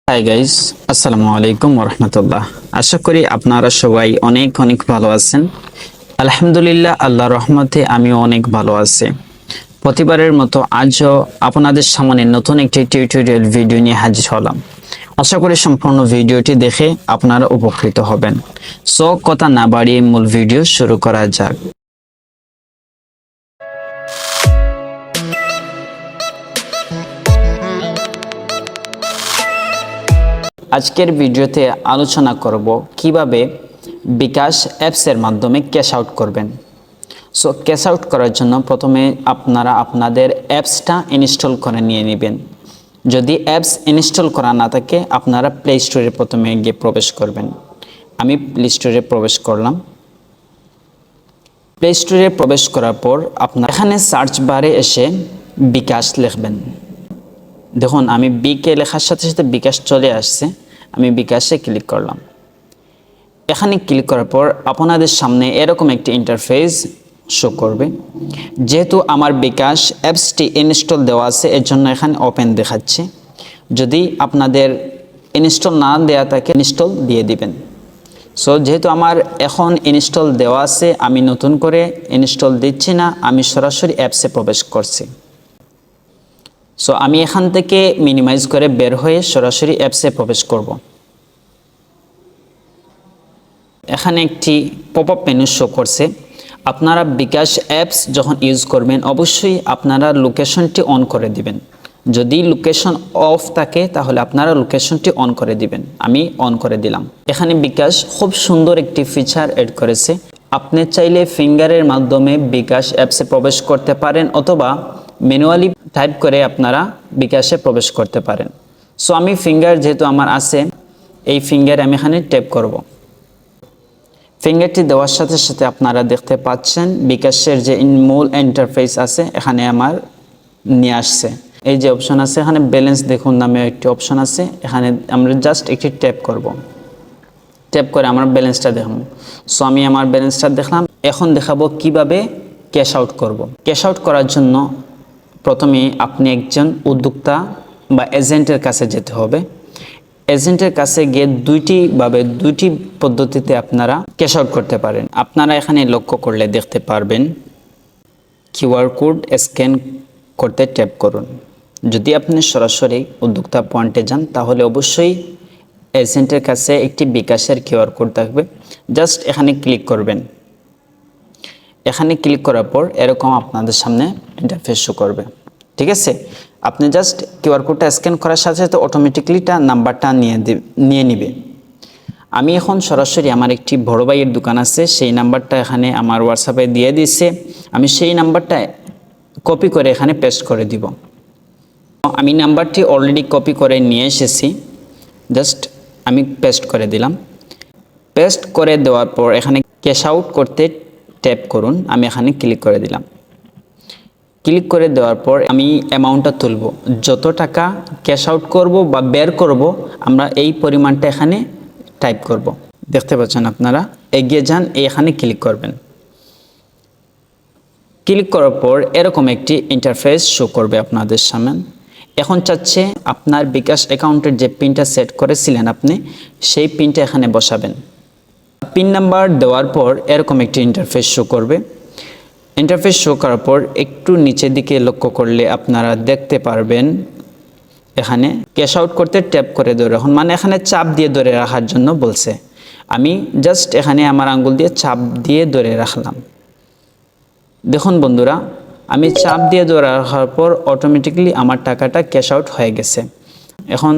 Hi guys, আসসালামু আলাইকুম ওরহমতুল্লাহ। আশা করি আপনারা সবাই অনেক অনেক ভালো আছেন। আলহামদুলিল্লাহ, আল্লাহর রহমতে আমিও অনেক ভালো আছি। প্রতিবারের মতো আজও আপনাদের সামনে নতুন একটি টিউটোরিয়াল ভিডিও নিয়ে হাজির হলাম। আশা করি সম্পূর্ণ ভিডিওটি দেখে আপনারা উপকৃত হবেন। সো কথা না বাড়িয়ে মূল ভিডিও শুরু করা যাক। আজকের ভিডিওতে আলোচনা করব কিভাবে বিকাশ অ্যাপসের মাধ্যমে ক্যাশ আউট করবেন। সো ক্যাশ আউট করার জন্য প্রথমে আপনারা আপনাদের অ্যাপসটা ইনস্টল করে নিয়ে নেবেন। যদি অ্যাপস ইনস্টল করা না থাকে আপনারা প্লে স্টোরে প্রথমে গিয়ে প্রবেশ করবেন। আমি প্লে স্টোরে প্রবেশ করলাম। প্লে স্টোরে প্রবেশ করার পর আপনার এখানে সার্চ বারে এসে বিকাশ লিখবেন। দেখুন, আমি বিকে লেখার সাথে সাথে বিকাশ চলে আসছে। আমি বিকাশে ক্লিক করলাম। এখানে ক্লিক করার পর আপনাদের সামনে এরকম একটি ইন্টারফেস শো করবে। যেহেতু আমার বিকাশ অ্যাপসটি ইনস্টল দেওয়া আছে এর জন্য এখানে ওপেন দেখাচ্ছে। যদি আপনাদের ইনস্টল না দেওয়া থাকে ইনস্টল দিয়ে দিবেন। সো যেহেতু আমার এখন ইনস্টল দেওয়া আছে, আমি নতুন করে ইনস্টল দিচ্ছি না, আমি সরাসরি অ্যাপসে প্রবেশ করছি। সো আমি এখান থেকে মিনিমাইজ করে বের হয়ে সরাসরি অ্যাপসে প্রবেশ করব। এখানে একটি পপআপ মেনু শো করছে। আপনারা বিকাশ অ্যাপস যখন ইউজ করবেন অবশ্যই আপনারা লোকেশনটি অন করে দিবেন। যদি লোকেশন অফ থাকে তাহলে আপনারা লোকেশনটি অন করে দিবেন। আমি অন করে দিলাম। এখানে বিকাশ খুব সুন্দর একটি ফিচার এড করেছে। আপনি চাইলে ফিঙ্গারের মাধ্যমে বিকাশ অ্যাপসে প্রবেশ করতে পারেন অথবা ম্যানুয়ালি টাইপ করে আপনারা বিকাশে প্রবেশ করতে পারেন। সো আমি ফিঙ্গার যেহেতু আমার আছে, এই ফিঙ্গার আমি এখানে ট্যাপ করব। ফিঙ্গারটি দেওয়ার সাথে সাথে আপনারা দেখতে পাচ্ছেন বিকাশের যে মূল ইন্টারফেস আছে এখানে আমার নিয়ে আসছে। এই যে অপশন আছে এখানে ব্যালেন্স দেখুন নামে একটি অপশন আছে। এখানে আমরা জাস্ট একটি ট্যাপ করব। ট্যাপ করে আমার ব্যালেন্সটা দেখুন। সো আমি আমার ব্যালেন্সটা দেখলাম। এখন দেখাবো কিভাবে ক্যাশ আউট করব। ক্যাশ আউট করার জন্য প্রথমে আপনি একজন উদ্যোক্তা বা এজেন্টের কাছে যেতে হবে। এজেন্টের কাছে গিয়ে দুইটি পদ্ধতিতে আপনারা ক্যাশ আউট করতে পারেন। আপনারা এখানে লক্ষ্য করলে দেখতে পারবেন কিউআর কোড স্ক্যান করতে ট্যাপ করুন। যদি আপনি সরাসরি উদ্যোক্তা পয়েন্টে যান তাহলে অবশ্যই এজেন্টের কাছে একটি বিকাশের কিউআর কোড থাকবে। জাস্ট এখানে ক্লিক করবেন। এখানে ক্লিক করার পর এরকম আপনাদের সামনে ইন্টারফেস শো করবে। ঠিক আছে, আপনি জাস্ট কিউআর কোডটা স্ক্যান করার সাথে সাথে অটোমেটিকলি নাম্বারটা নিয়ে নিবে। আমি এখন সরাসরি আমার একটি বড় ভাইয়ের দোকান আছে, সেই নাম্বারটা এখানে আমার হোয়াটসঅ্যাপে দিয়ে দিচ্ছে। আমি সেই নাম্বারটা কপি করে এখানে পেস্ট করে দিব। আমি নাম্বারটি অলরেডি কপি করে নিয়ে এসেছি। জাস্ট আমি পেস্ট করে দিলাম। পেস্ট করে দেওয়ার পর এখানে ক্যাশ আউট করতে ট্যাপ করুন। আমি এখানে ক্লিক করে দিলাম। ক্লিক করে দেওয়ার পর আমি অ্যামাউন্টটা তুলব। যত টাকা ক্যাশ আউট করব বা বের করব আমরা এই পরিমাণটা এখানে টাইপ করব। দেখতে পাচ্ছেন আপনারা, এগিয়ে যান, এখানে ক্লিক করবেন। ক্লিক করার পর এরকম একটি ইন্টারফেস শো করবে আপনাদের সামনে। এখন চাচ্ছে আপনার বিকাশ অ্যাকাউন্টের যে পিনটা সেট করেছিলেন আপনি সেই পিনটা এখানে বসাবেন। পিন নাম্বার দেওয়ার পর এরকম একটি ইন্টারফেস শো করবে। ইন্টারফেস শো করার পর একটু নিচের দিকে লক্ষ্য করলে আপনারা দেখতে পারবেন এখানে ক্যাশ আউট করতে ট্যাপ করে ধরে রাখুন, মানে এখানে চাপ দিয়ে ধরে রাখার জন্য বলছে। আমি জাস্ট এখানে আমার আঙ্গুল দিয়ে চাপ দিয়ে ধরে রাখলাম। দেখুন বন্ধুরা, আমি চাপ দিয়ে ধরে রাখার পর অটোমেটিকলি আমার টাকাটা ক্যাশ আউট হয়ে গেছে। এখন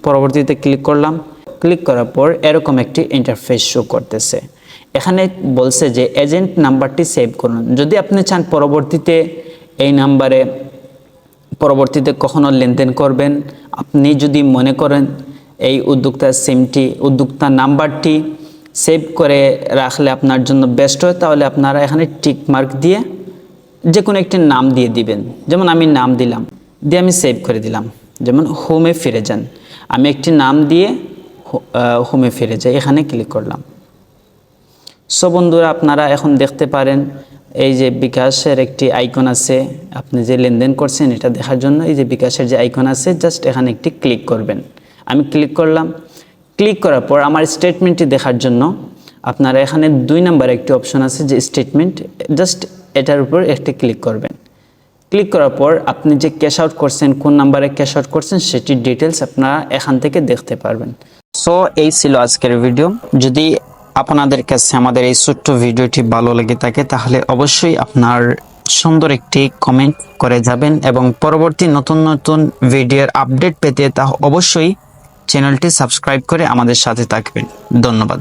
পরবর্তীতে ক্লিক করলাম। ক্লিক করার পর এরকম একটি ইন্টারফেস শো করতেছে। এখানে বলছে যে এজেন্ট নাম্বারটি সেভ করুন। যদি আপনি চান পরবর্তীতে এই নাম্বারে পরবর্তীতে কখনো লেনদেন করবেন, আপনি যদি মনে করেন এই উদ্যোক্তার নাম্বারটি সেভ করে রাখলে আপনার জন্য বেস্ট হয়, তাহলে আপনারা এখানে টিক মার্ক দিয়ে যে কোনো একটি নাম দিয়ে দিবেন। যেমন আমি নাম দিলাম, দিয়ে আমি সেভ করে দিলাম। যেমন হোমে ফিরে যান, আমি একটি নাম দিয়ে হোমে ফিরে যাই, এখানে ক্লিক করলাম। সো বন্ধুরা, আপনারা এখন দেখতে পারেন এই যে বিকাশের একটি আইকন আছে, আপনি যে লেনদেন করছেন এটা দেখার জন্য এই যে বিকাশের যে আইকন আছে জাস্ট এখানে একটি ক্লিক করবেন। আমি ক্লিক করলাম। ক্লিক করার পর আমার স্টেটমেন্টটি দেখার জন্য আপনারা এখানে 2 নম্বরে একটি অপশন আছে যে স্টেটমেন্ট, জাস্ট এটার উপর একটি ক্লিক করবেন। ক্লিক করার পর আপনি যে ক্যাশ আউট করছেন, কোন নাম্বারে ক্যাশ আউট করছেন সেটির ডিটেলস আপনারা এখান থেকে দেখতে পারবেন। সো এই ছিল আজকের ভিডিও। যদি আপনাদের কাছে আমাদের এই ছোট্ট ভিডিওটি ভালো লেগে থাকে তাহলে অবশ্যই আপনার সুন্দর একটি কমেন্ট করে যাবেন এবং পরবর্তী নতুন নতুন ভিডিওর আপডেট পেতে তা অবশ্যই চ্যানেলটি সাবস্ক্রাইব করে আমাদের সাথে থাকবেন। ধন্যবাদ।